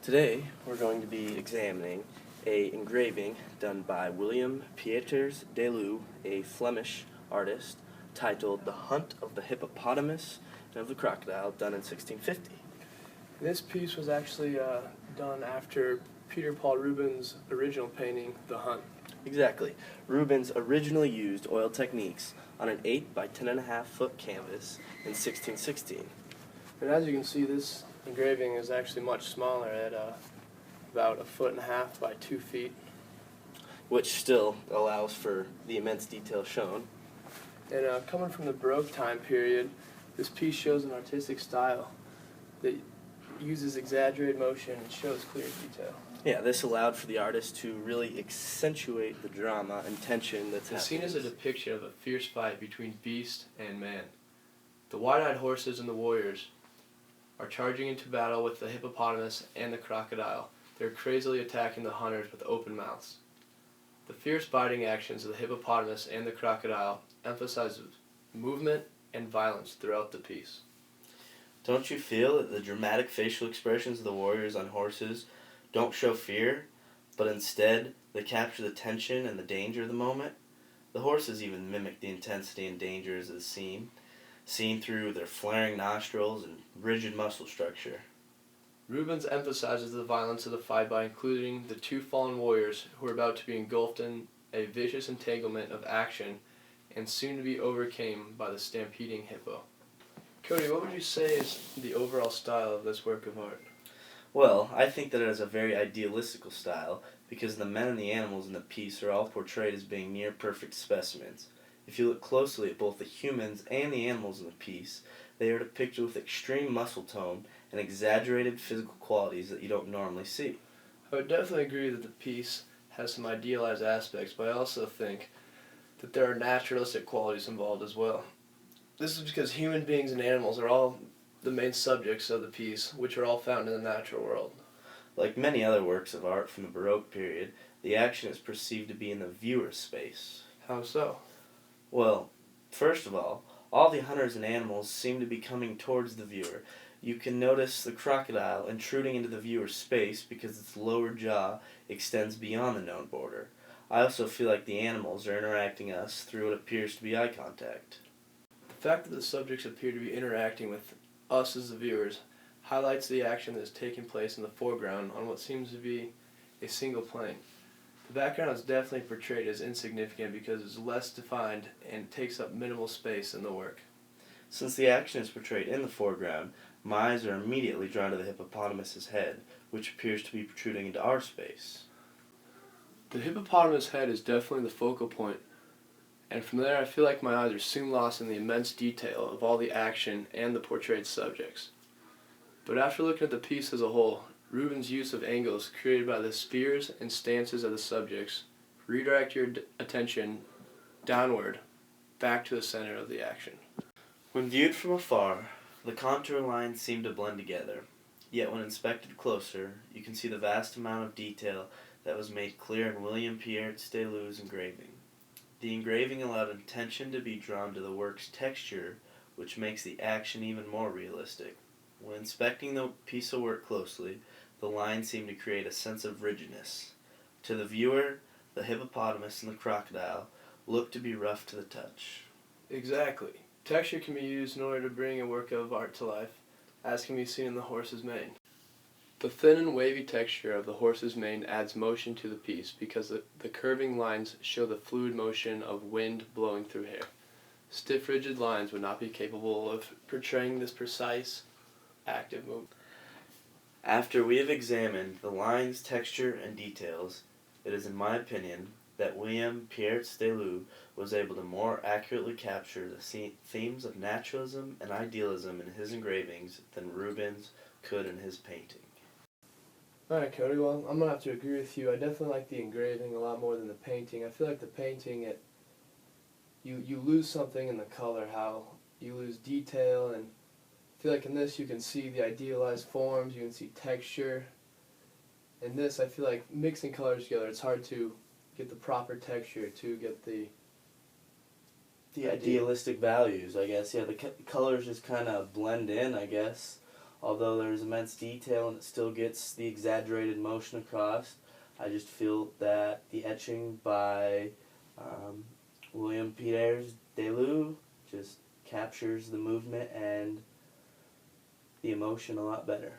Today we're going to be examining a engraving done by William Pieters de Leeuw, a Flemish artist, titled The Hunt of the Hippopotamus and of the Crocodile, done in 1650. This piece was actually done after Peter Paul Rubens' original painting, The Hunt. Exactly. Rubens originally used oil techniques on an 8 by 10.5 foot canvas in 1616. And as you can see, this engraving is actually much smaller at about 1.5 feet by 2 feet. Which still allows for the immense detail shown. And coming from the Baroque time period, this piece shows an artistic style that uses exaggerated motion and shows clear detail. Yeah, this allowed for the artist to really accentuate the drama and tension that's The happening. scene is a depiction of a fierce fight between beast and man. The wide-eyed horses and the warriors are charging into battle with the hippopotamus and the crocodile. They're crazily attacking the hunters with open mouths. The fierce biting actions of the hippopotamus and the crocodile emphasize movement and violence throughout the piece. Don't you feel that the dramatic facial expressions of the warriors on horses don't show fear, but instead they capture the tension and the danger of the moment? The horses even mimic the intensity and dangers of the scene, seen through their flaring nostrils and rigid muscle structure. Rubens emphasizes the violence of the fight by including the two fallen warriors who are about to be engulfed in a vicious entanglement of action and soon to be overcome by the stampeding hippo. Cody, what would you say is the overall style of this work of art? Well, I think that it has a very idealistical style because the men and the animals in the piece are all portrayed as being near perfect specimens. If you look closely at both the humans and the animals in the piece, they are depicted with extreme muscle tone and exaggerated physical qualities that you don't normally see. I would definitely agree that the piece has some idealized aspects, but I also think that there are naturalistic qualities involved as well. This is because human beings and animals are all the main subjects of the piece, which are all found in the natural world. Like many other works of art from the Baroque period, the action is perceived to be in the viewer's space. How so? Well, first of all the hunters and animals seem to be coming towards the viewer. You can notice the crocodile intruding into the viewer's space because its lower jaw extends beyond the known border. I also feel like the animals are interacting us through what appears to be eye contact. The fact that the subjects appear to be interacting with us as the viewers highlights the action that is taking place in the foreground on what seems to be a single plane. The background is definitely portrayed as insignificant because it's less defined and takes up minimal space in the work. Since the action is portrayed in the foreground, my eyes are immediately drawn to the hippopotamus's head, which appears to be protruding into our space. The hippopotamus head is definitely the focal point, and from there I feel like my eyes are soon lost in the immense detail of all the action and the portrayed subjects. But after looking at the piece as a whole, Rubens' use of angles created by the spheres and stances of the subjects redirect your attention downward, back to the center of the action. When viewed from afar, the contour lines seem to blend together, yet when inspected closer, you can see the vast amount of detail that was made clear in William Pieters de Leeuw's engraving. The engraving allowed attention to be drawn to the work's texture, which makes the action even more realistic. When inspecting the piece of work closely, the lines seem to create a sense of rigidness. To the viewer, the hippopotamus and the crocodile look to be rough to the touch. Exactly. Texture can be used in order to bring a work of art to life, as can be seen in the horse's mane. The thin and wavy texture of the horse's mane adds motion to the piece because the curving lines show the fluid motion of wind blowing through hair. Stiff, rigid lines would not be capable of portraying this precise, active movement. After we have examined the lines, texture, and details, it is in my opinion that William Pieters de Leeuw was able to more accurately capture the themes of naturalism and idealism in his engravings than Rubens could in his painting. Alright, Cody, well, I'm going to have to agree with you. I definitely like the engraving a lot more than the painting. I feel like the painting, you lose something in the color, how you lose detail, and I feel like in this you can see the idealized forms, you can see texture. In this, I feel like mixing colors together, it's hard to get the proper texture, to get the idealistic values, I guess. Yeah, the colors just kind of blend in, I guess, although there's immense detail and it still gets the exaggerated motion across, I just feel that the etching by William Pieters Deleu just captures the movement and the emotion a lot better.